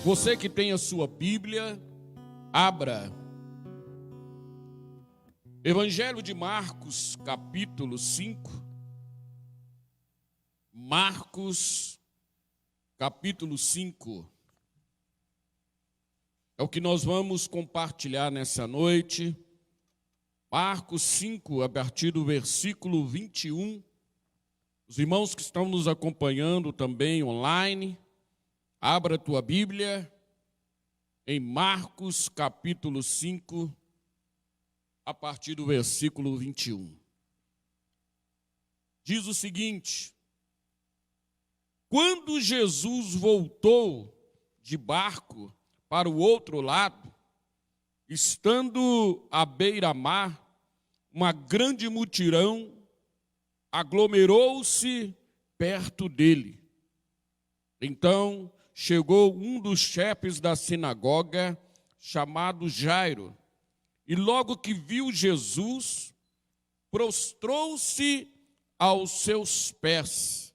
Você que tem a sua Bíblia, abra. Evangelho de Marcos, capítulo 5. Marcos, capítulo 5. É o que nós vamos compartilhar nessa noite. Marcos 5, a partir do versículo 21. Os irmãos que estão nos acompanhando também online, abra a tua Bíblia em Marcos, capítulo 5, a partir do versículo 21. Diz o seguinte: quando Jesus voltou de barco para o outro lado, estando à beira-mar, uma grande mutirão aglomerou-se perto dele. Então chegou um dos chefes da sinagoga, chamado Jairo, e logo que viu Jesus, prostrou-se aos seus pés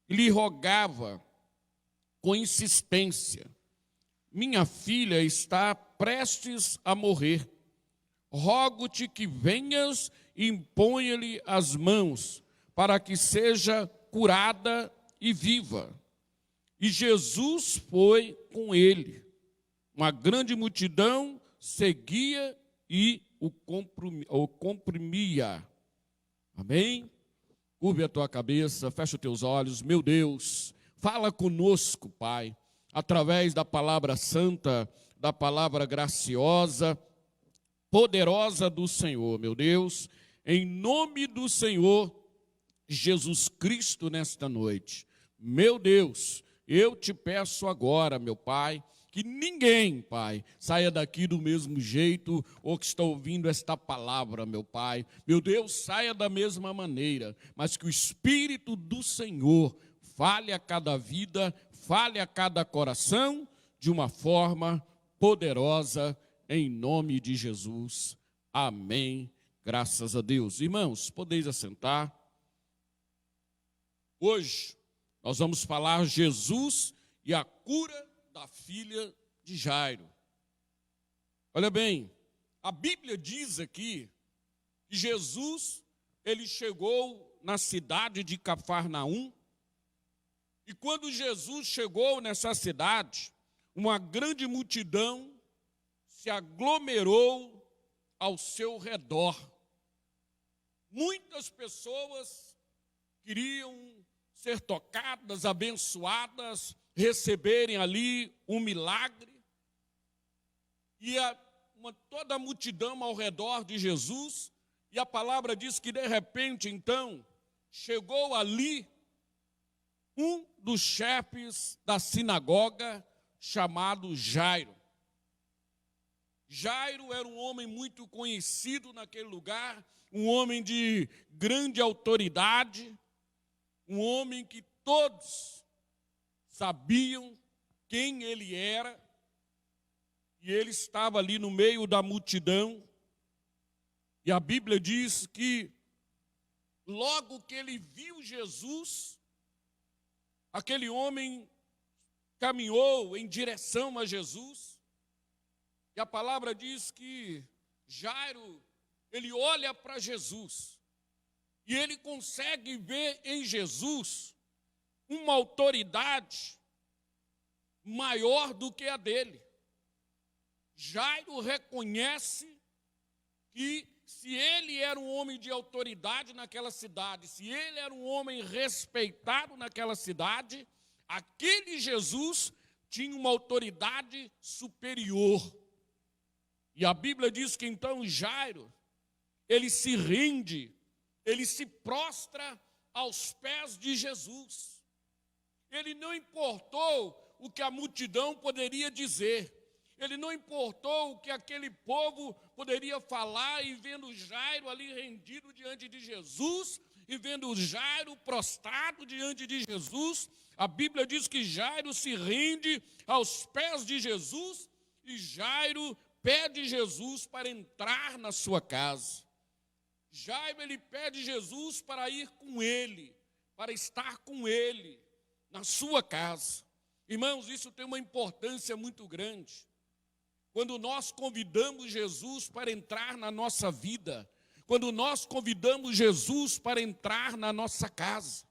e lhe rogava com insistência: minha filha está prestes a morrer. Rogo-te que venhas e imponha-lhe as mãos, para que seja curada e viva. E Jesus foi com ele. Uma grande multidão seguia e o comprimia. Amém? Curve a tua cabeça, fecha os teus olhos. Meu Deus, fala conosco, Pai, através da palavra santa, da palavra graciosa, poderosa do Senhor, meu Deus, em nome do Senhor Jesus Cristo nesta noite. Meu Deus, eu te peço agora, meu Pai, que ninguém, Pai, saia daqui do mesmo jeito ou que está ouvindo esta palavra, meu Pai. Meu Deus, saia da mesma maneira, mas que o Espírito do Senhor fale a cada vida, fale a cada coração de uma forma poderosa, em nome de Jesus. Amém. Graças a Deus. Irmãos, podeis assentar. Hoje nós vamos falar Jesus e a cura da filha de Jairo. Olha bem, a Bíblia diz aqui que Jesus, ele chegou na cidade de Cafarnaum, e quando Jesus chegou nessa cidade, uma grande multidão se aglomerou ao seu redor. Muitas pessoas queriam ser tocadas, abençoadas, receberem ali um milagre. E toda a multidão ao redor de Jesus, e a palavra diz que de repente, então, chegou ali um dos chefes da sinagoga, chamado Jairo. Jairo era um homem muito conhecido naquele lugar, um homem de grande autoridade, um homem que todos sabiam quem ele era, e ele estava ali no meio da multidão. E a Bíblia diz que logo que ele viu Jesus, aquele homem caminhou em direção a Jesus, e a palavra diz que Jairo, ele olha para Jesus, e ele consegue ver em Jesus uma autoridade maior do que a dele. Jairo reconhece que se ele era um homem de autoridade naquela cidade, se ele era um homem respeitado naquela cidade, aquele Jesus tinha uma autoridade superior. E a Bíblia diz que então Jairo, ele se rende, ele se prostra aos pés de Jesus. Ele não importou o que a multidão poderia dizer, ele não importou o que aquele povo poderia falar, e vendo Jairo ali rendido diante de Jesus, e vendo Jairo prostrado diante de Jesus, a Bíblia diz que Jairo se rende aos pés de Jesus, e Jairo pede Jesus para entrar na sua casa. Jairo, ele pede Jesus para ir com ele, para estar com ele na sua casa. Irmãos, isso tem uma importância muito grande. Quando nós convidamos Jesus para entrar na nossa vida, quando nós convidamos Jesus para entrar na nossa casa,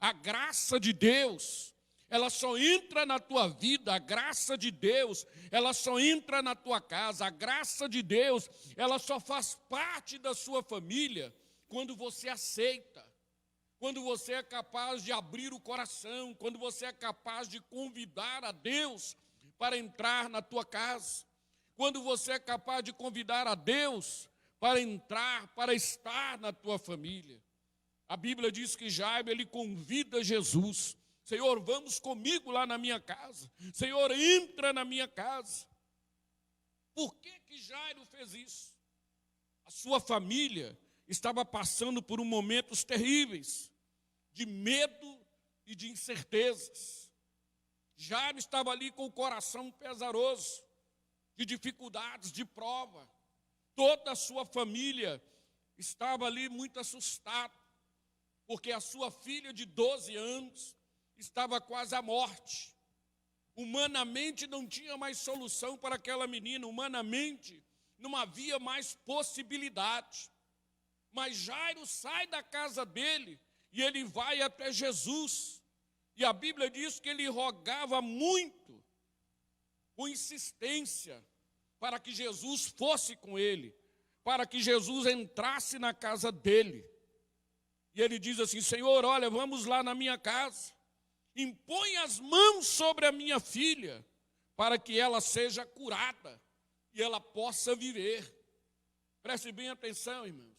a graça de Deus, ela só entra na tua vida, a graça de Deus, ela só entra na tua casa, a graça de Deus, ela só faz parte da sua família quando você aceita, quando você é capaz de abrir o coração, quando você é capaz de convidar a Deus para entrar na tua casa, quando você é capaz de convidar a Deus para entrar, para estar na tua família. A Bíblia diz que Jairo, ele convida Jesus. Senhor, vamos comigo lá na minha casa. Senhor, entra na minha casa. Por que Jairo fez isso? A sua família estava passando por momentos terríveis, de medo e de incertezas. Jairo estava ali com o coração pesaroso, de dificuldades, de prova. Toda a sua família estava ali muito assustada, porque a sua filha de 12 anos estava quase à morte. Humanamente não tinha mais solução para aquela menina, humanamente não havia mais possibilidade. Mas Jairo sai da casa dele e ele vai até Jesus. E a Bíblia diz que ele rogava muito, com insistência, para que Jesus fosse com ele, para que Jesus entrasse na casa dele. E ele diz assim: Senhor, olha, vamos lá na minha casa, impõe as mãos sobre a minha filha, para que ela seja curada e ela possa viver. Preste bem atenção, irmãos.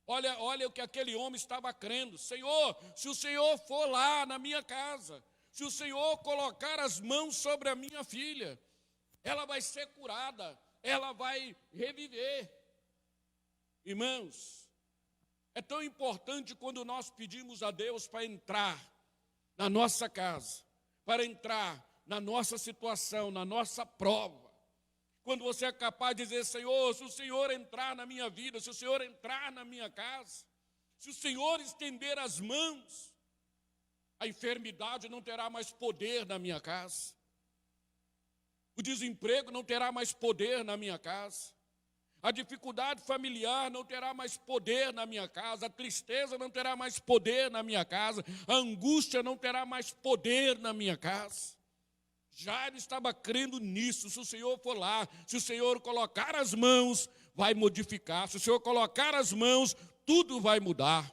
Olha o que aquele homem estava crendo. Senhor, se o Senhor for lá na minha casa, se o Senhor colocar as mãos sobre a minha filha, ela vai ser curada, ela vai reviver. Irmãos, é tão importante quando nós pedimos a Deus para entrar na nossa casa, para entrar na nossa situação, na nossa prova. Quando você é capaz de dizer: Senhor, se o Senhor entrar na minha vida, se o Senhor entrar na minha casa, se o Senhor estender as mãos, a enfermidade não terá mais poder na minha casa, o desemprego não terá mais poder na minha casa, a dificuldade familiar não terá mais poder na minha casa, a tristeza não terá mais poder na minha casa, a angústia não terá mais poder na minha casa. Jairo estava crendo nisso. Se o Senhor for lá, se o Senhor colocar as mãos, vai modificar. Se o Senhor colocar as mãos, tudo vai mudar.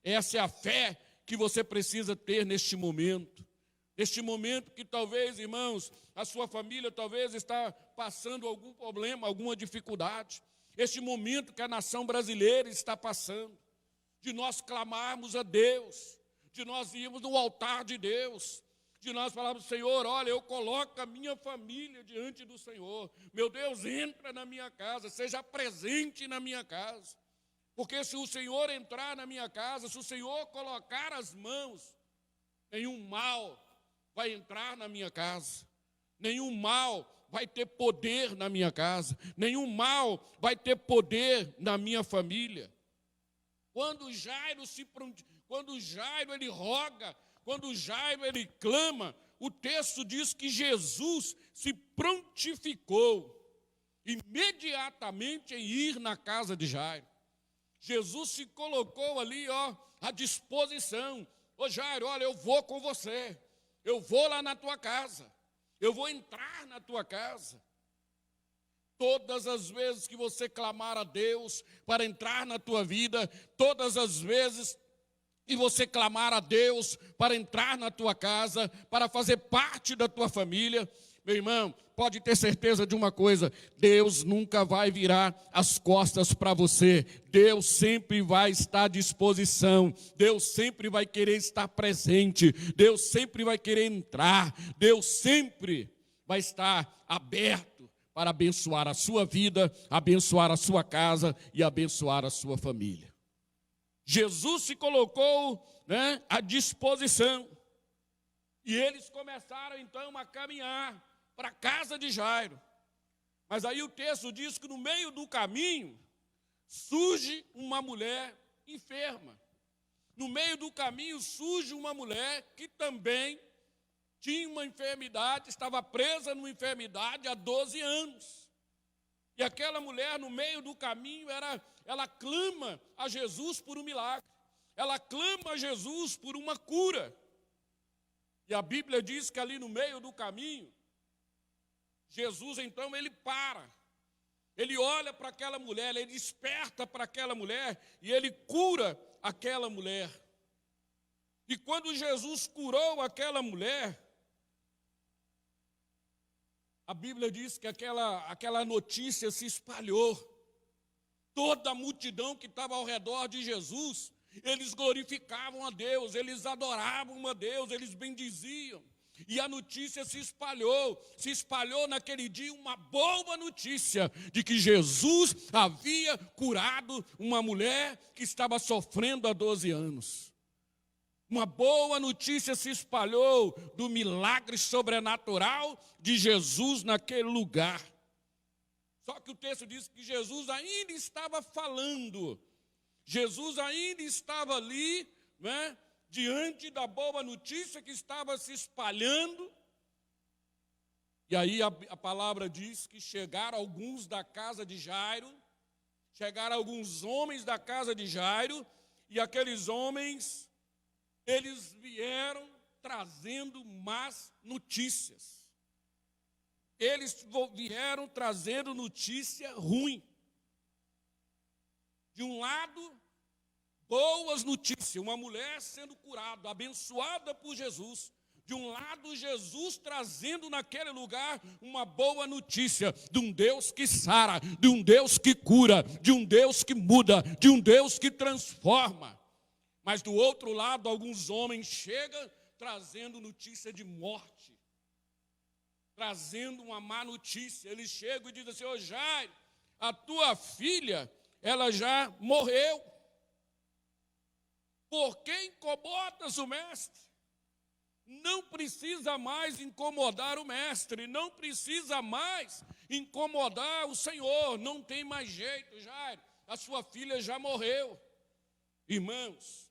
Essa é a fé que você precisa ter neste momento. Neste momento que talvez, irmãos, a sua família talvez está passando algum problema, alguma dificuldade. Este momento que a nação brasileira está passando, de nós clamarmos a Deus, de nós irmos no altar de Deus, de nós falarmos: Senhor, olha, eu coloco a minha família diante do Senhor. Meu Deus, entra na minha casa, seja presente na minha casa. Porque se o Senhor entrar na minha casa, se o Senhor colocar as mãos, nenhum mal vai entrar na minha casa. Nenhum mal vai ter poder na minha casa. Nenhum mal vai ter poder na minha família. Quando Jairo ele roga, quando Jairo ele clama, o texto diz que Jesus se prontificou imediatamente em ir na casa de Jairo. Jesus se colocou ali, à disposição. Ô Jairo, olha, eu vou com você. Eu vou lá na tua casa. Eu vou entrar na tua casa. Todas as vezes que você clamar a Deus para entrar na tua vida, todas as vezes e você clamar a Deus para entrar na tua casa, para fazer parte da tua família, meu irmão, pode ter certeza de uma coisa: Deus nunca vai virar as costas para você. Deus sempre vai estar à disposição. Deus sempre vai querer estar presente. Deus sempre vai querer entrar. Deus sempre vai estar aberto para abençoar a sua vida, abençoar a sua casa e abençoar a sua família. Jesus se colocou, à disposição. E eles começaram então a caminhar para a casa de Jairo. Mas aí o texto diz que no meio do caminho surge uma mulher enferma. No meio do caminho surge uma mulher que também tinha uma enfermidade, estava presa numa enfermidade há 12 anos. E aquela mulher, no meio do caminho, ela clama a Jesus por um milagre. Ela clama a Jesus por uma cura. E a Bíblia diz que ali no meio do caminho, Jesus, então, ele para. Ele olha para aquela mulher, ele desperta para aquela mulher e ele cura aquela mulher. E quando Jesus curou aquela mulher, a Bíblia diz que aquela notícia se espalhou. Toda a multidão que estava ao redor de Jesus, eles glorificavam a Deus, eles adoravam a Deus, eles bendiziam. E a notícia se espalhou naquele dia uma boa notícia de que Jesus havia curado uma mulher que estava sofrendo há 12 anos. Uma boa notícia se espalhou do milagre sobrenatural de Jesus naquele lugar. Só que o texto diz que Jesus ainda estava falando. Jesus ainda estava ali, né, diante da boa notícia que estava se espalhando. E aí a palavra diz que chegaram alguns da casa de Jairo, chegaram alguns homens da casa de Jairo, e aqueles homens, eles vieram trazendo más notícias. Eles vieram trazendo notícia ruim. De um lado, boas notícias, uma mulher sendo curada, abençoada por Jesus. De um lado, Jesus trazendo naquele lugar uma boa notícia de um Deus que sara, de um Deus que cura, de um Deus que muda, de um Deus que transforma. Mas do outro lado, alguns homens chegam trazendo notícia de morte, trazendo uma má notícia. Eles chegam e dizem assim: ô Jairo, a tua filha, ela já morreu. Por que incomodas o mestre? Não precisa mais incomodar o mestre, não precisa mais incomodar o Senhor, não tem mais jeito, Jairo, a sua filha já morreu. Irmãos,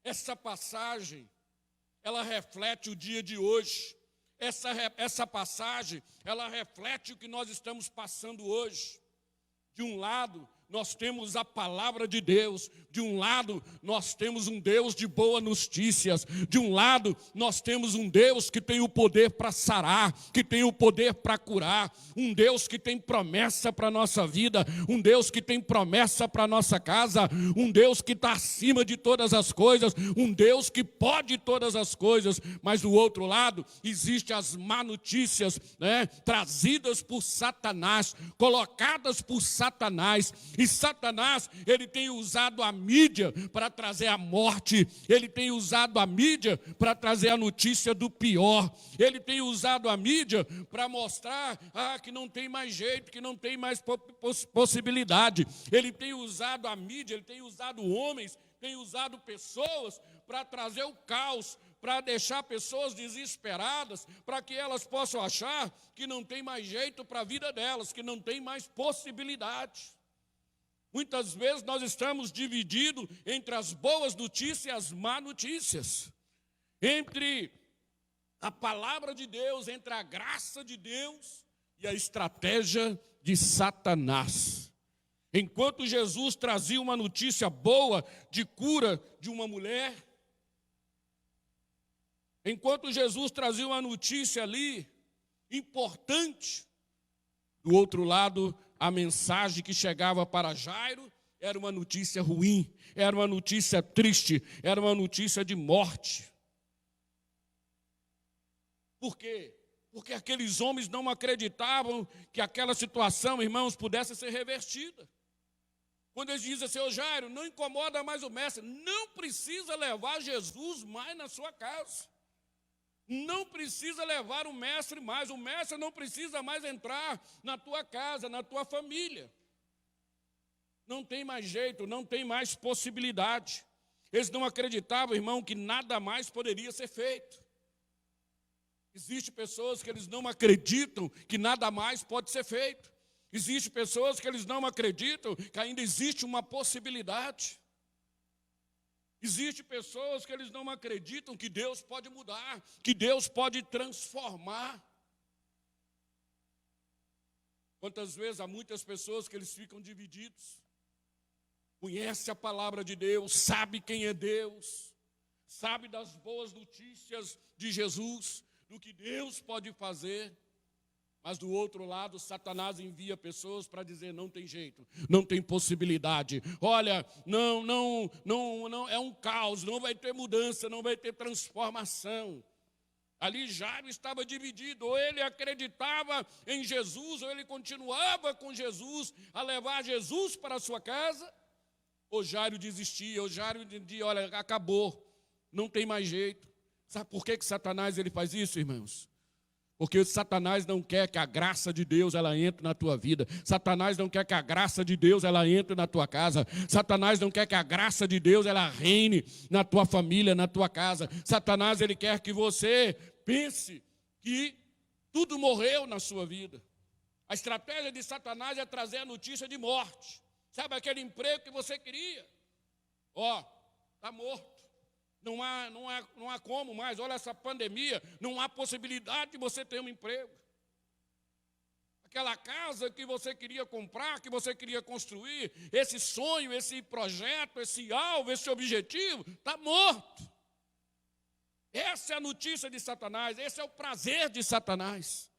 essa passagem, ela reflete o dia de hoje. Essa passagem, ela reflete o que nós estamos passando hoje. De um lado, nós temos a palavra de Deus. De um lado, nós temos um Deus de boas notícias. De um lado, nós temos um Deus que tem o poder para sarar, que tem o poder para curar. Um Deus que tem promessa para a nossa vida. Um Deus que tem promessa para a nossa casa. Um Deus que está acima de todas as coisas. Um Deus que pode todas as coisas. Mas do outro lado, existem as má notícias, né, trazidas por Satanás, colocadas por Satanás. E Satanás, ele tem usado a mídia para trazer a morte. Ele tem usado a mídia para trazer a notícia do pior. Ele tem usado a mídia para mostrar que não tem mais jeito, que não tem mais possibilidade. Ele tem usado a mídia, ele tem usado homens, tem usado pessoas para trazer o caos, para deixar pessoas desesperadas, para que elas possam achar que não tem mais jeito para a vida delas, que não tem mais possibilidade. Muitas vezes nós estamos divididos entre as boas notícias e as má notícias. Entre a palavra de Deus, entre a graça de Deus e a estratégia de Satanás. Enquanto Jesus trazia uma notícia boa de cura de uma mulher, enquanto Jesus trazia uma notícia ali importante, do outro lado, a mensagem que chegava para Jairo era uma notícia ruim, era uma notícia triste, era uma notícia de morte. Por quê? Porque aqueles homens não acreditavam que aquela situação, irmãos, pudesse ser revertida. Quando eles dizem assim: ô Jairo, não incomoda mais o mestre, não precisa levar Jesus mais na sua casa. Não precisa levar o mestre não precisa mais entrar na tua casa, na tua família. Não tem mais jeito, não tem mais possibilidade. Eles não acreditavam, irmão, que nada mais poderia ser feito. Existem pessoas que eles não acreditam que nada mais pode ser feito. Existem pessoas que eles não acreditam que ainda existe uma possibilidade. Existem pessoas que eles não acreditam que Deus pode mudar, que Deus pode transformar. Quantas vezes há muitas pessoas que eles ficam divididos. Conhece a palavra de Deus, sabe quem é Deus, sabe das boas notícias de Jesus, do que Deus pode fazer. Mas do outro lado, Satanás envia pessoas para dizer, não tem jeito, não tem possibilidade. Olha, não, é um caos, não vai ter mudança, não vai ter transformação. Ali Jairo estava dividido, ou ele acreditava em Jesus, ou ele continuava com Jesus, a levar Jesus para a sua casa, ou Jairo desistia, ou Jairo entendia, olha, acabou, não tem mais jeito. Sabe por que Satanás ele faz isso, irmãos? Porque Satanás não quer que a graça de Deus ela entre na tua vida. Satanás não quer que a graça de Deus ela entre na tua casa. Satanás não quer que a graça de Deus ela reine na tua família, na tua casa. Satanás ele quer que você pense que tudo morreu na sua vida. A estratégia de Satanás é trazer a notícia de morte. Sabe aquele emprego que você queria? Ó, está morto. Não há como mais, olha essa pandemia, não há possibilidade de você ter um emprego. Aquela casa que você queria comprar, que você queria construir, esse sonho, esse projeto, esse alvo, esse objetivo, está morto. Essa é a notícia de Satanás, esse é o prazer de Satanás.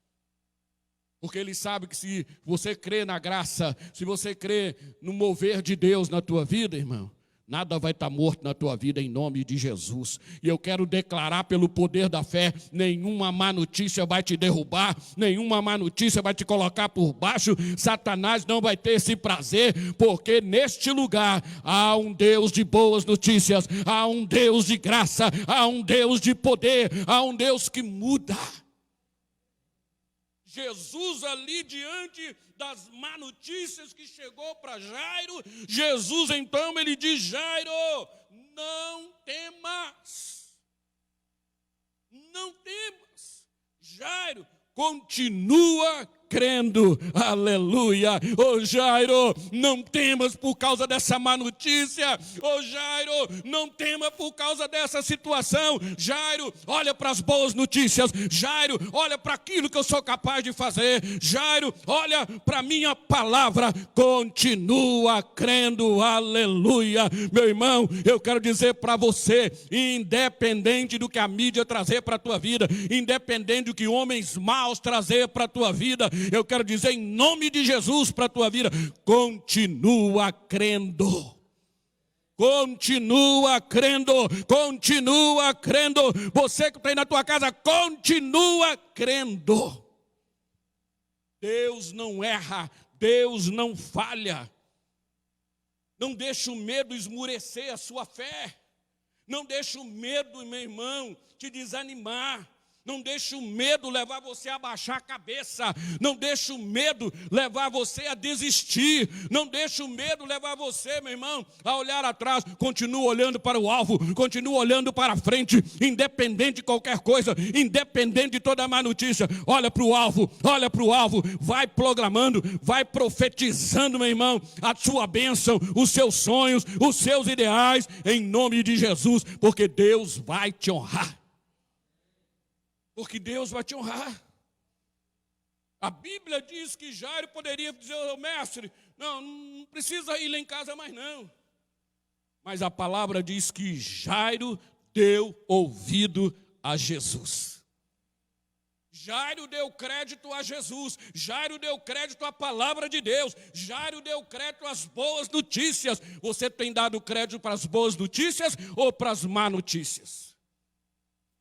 Porque ele sabe que se você crê na graça, se você crê no mover de Deus na tua vida, irmão, nada vai estar morto na tua vida em nome de Jesus. E eu quero declarar pelo poder da fé, nenhuma má notícia vai te derrubar, nenhuma má notícia vai te colocar por baixo. Satanás não vai ter esse prazer, porque neste lugar há um Deus de boas notícias, há um Deus de graça, há um Deus de poder, há um Deus que muda. Jesus ali diante das má notícias que chegou para Jairo, Jesus então ele diz, Jairo, não temas, não temas. Jairo continua crendo, aleluia. Ô Jairo, não temas por causa dessa má notícia. Ô Jairo, não tema por causa dessa situação. Jairo, olha para as boas notícias. Jairo, olha para aquilo que eu sou capaz de fazer. Jairo, olha para a minha palavra. Continua crendo, aleluia. Meu irmão, eu quero dizer para você, independente do que a mídia trazer para a tua vida, independente do que homens maus trazer para a tua vida, eu quero dizer em nome de Jesus para a tua vida, continua crendo. Continua crendo, continua crendo. Você que está aí na tua casa, continua crendo. Deus não erra, Deus não falha. Não deixe o medo esmurecer a sua fé. Não deixe o medo, meu irmão, te desanimar. Não deixe o medo levar você a baixar a cabeça. Não deixe o medo levar você a desistir. Não deixe o medo levar você, meu irmão, a olhar atrás. Continua olhando para o alvo. Continua olhando para a frente. Independente de qualquer coisa. Independente de toda má notícia. Olha para o alvo. Olha para o alvo. Vai proclamando. Vai profetizando, meu irmão, a sua bênção, os seus sonhos, os seus ideais. Em nome de Jesus. Porque Deus vai te honrar. Porque Deus vai te honrar. A Bíblia diz que Jairo poderia dizer ao mestre, não precisa ir lá em casa mais não. Mas a palavra diz que Jairo deu ouvido a Jesus. Jairo deu crédito a Jesus. Jairo deu crédito à palavra de Deus. Jairo deu crédito às boas notícias. Você tem dado crédito para as boas notícias ou para as má notícias?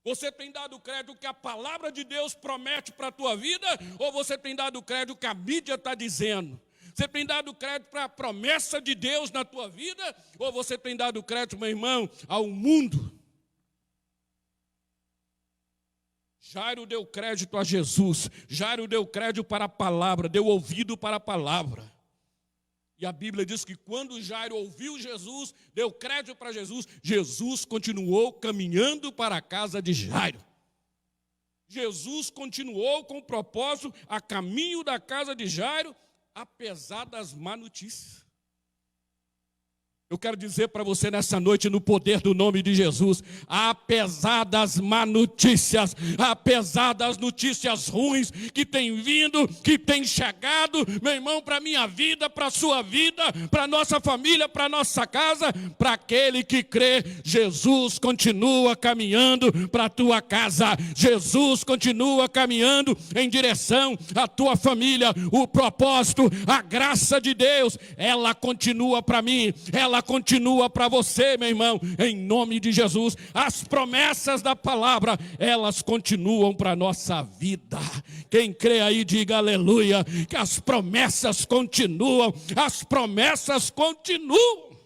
Você tem dado crédito que a palavra de Deus promete para a tua vida? Ou você tem dado crédito que a mídia está dizendo? Você tem dado crédito para a promessa de Deus na tua vida? Ou você tem dado crédito, meu irmão, ao mundo? Jairo deu crédito a Jesus. Jairo deu crédito para a palavra, deu ouvido para a palavra. E a Bíblia diz que quando Jairo ouviu Jesus, deu crédito para Jesus, Jesus continuou caminhando para a casa de Jairo. Jesus continuou com o propósito a caminho da casa de Jairo, apesar das má notícias. Eu quero dizer para você nessa noite, no poder do nome de Jesus, apesar das má notícias, apesar das notícias ruins que têm vindo, que têm chegado, meu irmão, para a minha vida, para a sua vida, para a nossa família, para a nossa casa, para aquele que crê, Jesus continua caminhando para a tua casa, Jesus continua caminhando em direção à tua família, o propósito, a graça de Deus, ela continua para mim, ela continua para você, meu irmão, em nome de Jesus. As promessas da palavra, elas continuam para a nossa vida. Quem crê aí, diga aleluia, que as promessas continuam, as promessas continuam.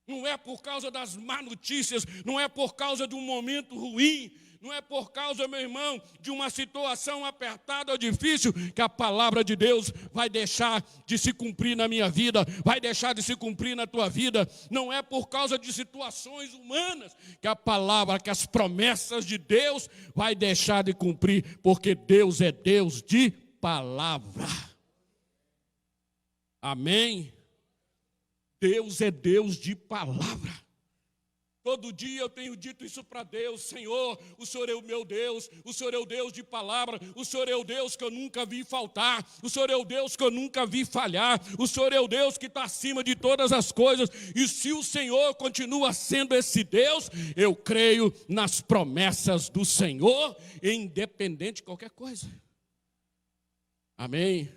Não é por causa das má notícias, não é por causa de um momento ruim, não é por causa, meu irmão, de uma situação apertada ou difícil, que a palavra de Deus vai deixar de se cumprir na minha vida, vai deixar de se cumprir na tua vida. Não é por causa de situações humanas que a palavra, que as promessas de Deus vai deixar de cumprir, porque Deus é Deus de palavra. Amém? Deus é Deus de palavra. Todo dia eu tenho dito isso para Deus: Senhor, o Senhor é o meu Deus, o Senhor é o Deus de palavra, o Senhor é o Deus que eu nunca vi faltar, o Senhor é o Deus que eu nunca vi falhar, o Senhor é o Deus que está acima de todas as coisas, e se o Senhor continua sendo esse Deus, eu creio nas promessas do Senhor, independente de qualquer coisa. Amém?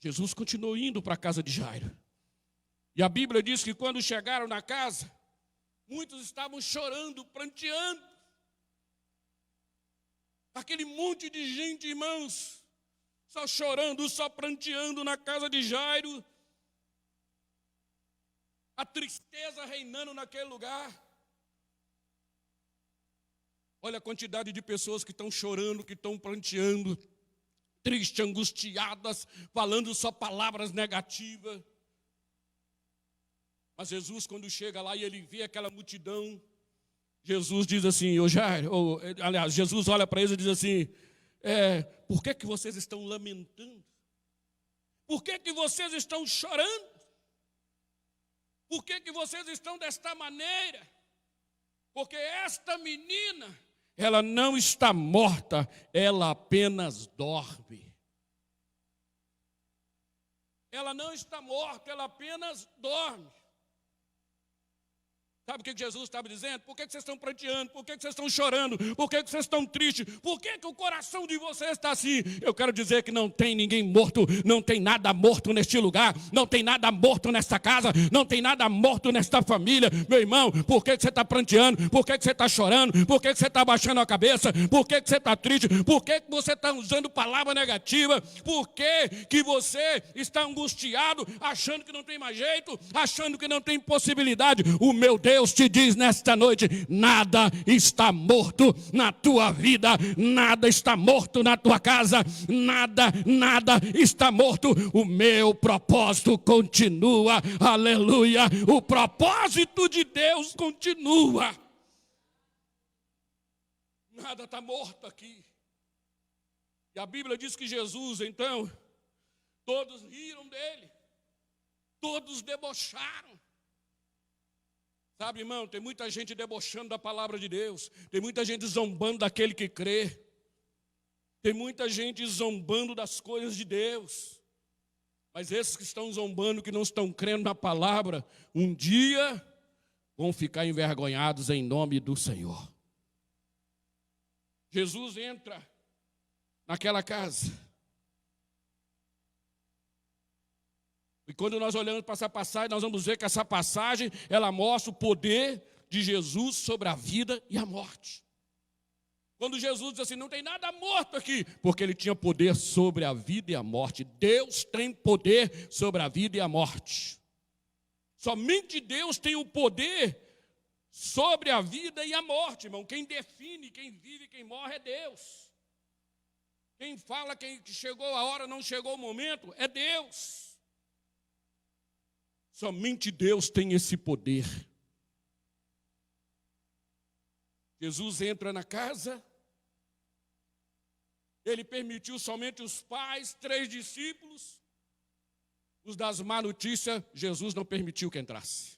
Jesus continuou indo para a casa de Jairo. E a Bíblia diz que quando chegaram na casa, muitos estavam chorando, pranteando. Aquele monte de gente, irmãos, só chorando, só pranteando na casa de Jairo. A tristeza reinando naquele lugar. Olha a quantidade de pessoas que estão chorando, que estão pranteando, tristes, angustiadas, falando só palavras negativas. Mas Jesus, quando chega lá e ele vê aquela multidão, Jesus diz assim, aliás, Jesus olha para eles e diz assim, por que vocês estão lamentando? Por que vocês estão chorando? Por que vocês estão desta maneira? Porque esta menina, ela não está morta, ela apenas dorme. Ela não está morta, ela apenas dorme. Sabe o que Jesus estava dizendo? Por que vocês estão pranteando? Por que vocês estão chorando? Por que vocês estão tristes? Por que o coração de vocês está assim? Eu quero dizer que não tem ninguém morto, não tem nada morto neste lugar, não tem nada morto nesta casa, não tem nada morto nesta família. Meu irmão, por que você está pranteando? Por que você está chorando? Por que você está abaixando a cabeça? Por que você está triste? Por que você está usando palavra negativa? Por que você está angustiado, achando que não tem mais jeito, achando que não tem possibilidade? O meu Deus te diz nesta noite, nada está morto na tua vida, nada está morto na tua casa, nada está morto. O meu propósito continua, aleluia, o propósito de Deus continua. Nada está morto aqui. E a Bíblia diz que Jesus, então, todos riram dele, todos debocharam. Sabe, irmão, tem muita gente debochando da palavra de Deus, tem muita gente zombando daquele que crê, tem muita gente zombando das coisas de Deus, mas esses que estão zombando, que não estão crendo na palavra, um dia vão ficar envergonhados em nome do Senhor. Jesus entra naquela casa, e quando nós olhamos para essa passagem, nós vamos ver que essa passagem, ela mostra o poder de Jesus sobre a vida e a morte. Quando Jesus diz assim, não tem nada morto aqui, porque ele tinha poder sobre a vida e a morte. Deus tem poder sobre a vida e a morte. Somente Deus tem o poder sobre a vida e a morte, irmão. Quem define, quem vive, quem morre é Deus. Quem fala que chegou a hora, não chegou o momento, é Deus. Somente Deus tem esse poder. Jesus entra na casa, ele permitiu somente os pais, 3 discípulos, Os das má notícias, Jesus não permitiu que entrasse.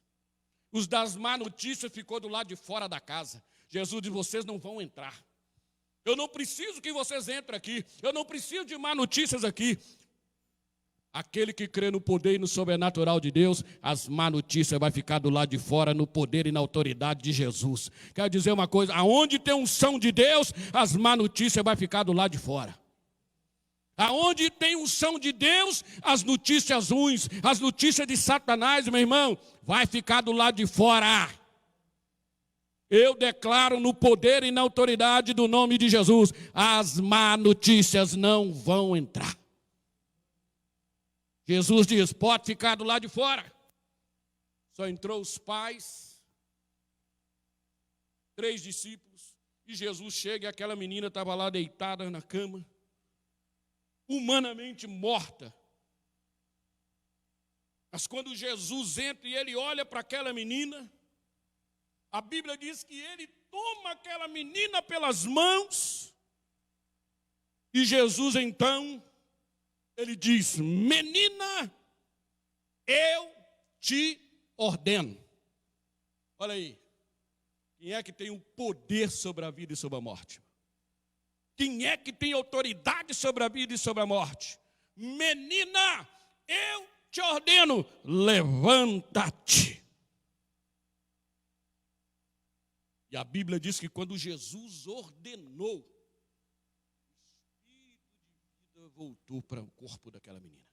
Os das má notícias ficou do lado de fora da casa. Jesus disse, vocês não vão entrar. Eu não preciso que vocês entrem aqui. Eu não preciso de má notícias aqui. Aquele que crê no poder e no sobrenatural de Deus, as má notícias vai ficar do lado de fora no poder e na autoridade de Jesus. Quero dizer uma coisa, aonde tem unção de Deus, as má notícias vai ficar do lado de fora. Aonde tem unção de Deus, as notícias ruins, as notícias de Satanás, meu irmão, vai ficar do lado de fora. Eu declaro no poder e na autoridade do nome de Jesus, as má notícias não vão entrar. Jesus diz, pode ficar do lado de fora. Só entrou os pais, 3 discípulos, e Jesus chega e aquela menina estava lá deitada na cama, humanamente morta. Mas quando Jesus entra e ele olha para aquela menina, a Bíblia diz que ele toma aquela menina pelas mãos, e Jesus então, ele diz, menina, eu te ordeno. Olha aí, quem é que tem o poder sobre a vida e sobre a morte? Quem é que tem autoridade sobre a vida e sobre a morte? Menina, eu te ordeno, levanta-te. E a Bíblia diz que quando Jesus ordenou, voltou para o corpo daquela menina.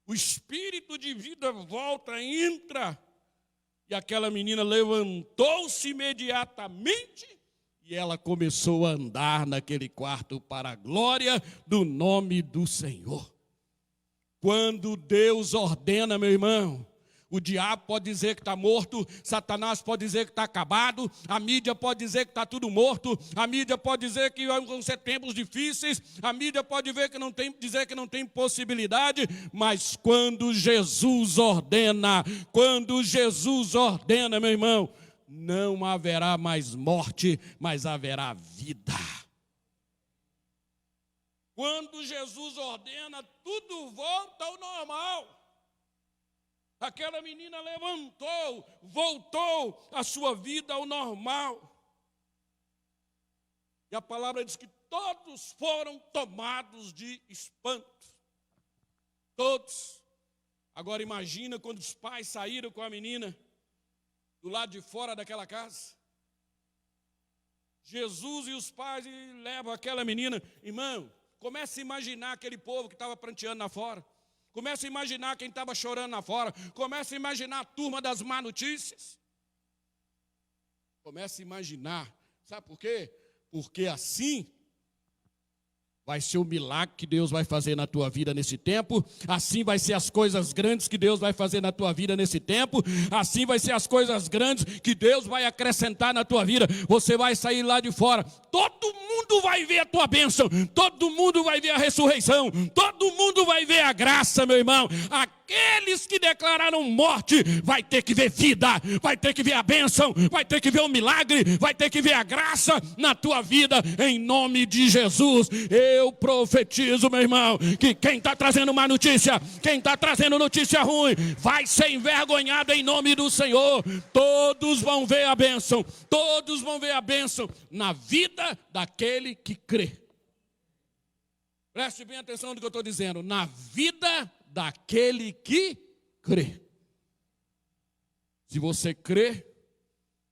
O espírito de vida volta, entra, e aquela menina levantou-se imediatamente, e ela começou a andar naquele quarto para a glória do nome do Senhor. Quando Deus ordena, meu irmão, o diabo pode dizer que está morto, Satanás pode dizer que está acabado, a mídia pode dizer que está tudo morto, a mídia pode dizer que vão ser tempos difíceis, a mídia pode dizer que não tem possibilidade, mas quando Jesus ordena, meu irmão, não haverá mais morte, mas haverá vida. Quando Jesus ordena, tudo volta ao normal. Aquela menina levantou, voltou a sua vida ao normal. E a palavra diz que todos foram tomados de espanto. Todos. Agora imagina quando os pais saíram com a menina do lado de fora daquela casa. Jesus e os pais levam aquela menina. Irmão, comece a imaginar aquele povo que estava pranteando lá fora. Comece a imaginar quem estava chorando lá fora. Comece a imaginar a turma das má notícias. Comece a imaginar. Sabe por quê? Porque assim vai ser o milagre que Deus vai fazer na tua vida nesse tempo. Assim vai ser as coisas grandes que Deus vai fazer na tua vida nesse tempo. Assim vai ser as coisas grandes que Deus vai acrescentar na tua vida. Você vai sair lá de fora. Todo mundo vai ver a tua bênção. Todo mundo vai ver a ressurreição. Todo mundo vai ver a graça, meu irmão. Aqueles que declararam morte vai ter que ver vida, vai ter que ver a bênção, vai ter que ver o milagre, vai ter que ver a graça na tua vida, em nome de Jesus. Eu profetizo, meu irmão, que quem está trazendo má notícia, quem está trazendo notícia ruim, vai ser envergonhado em nome do Senhor. Todos vão ver a bênção, todos vão ver a bênção na vida daquele que crê. Preste bem atenção no que eu estou dizendo, na vida daquele que crê. Se você crê,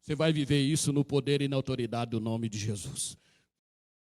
você vai viver isso no poder e na autoridade do nome de Jesus.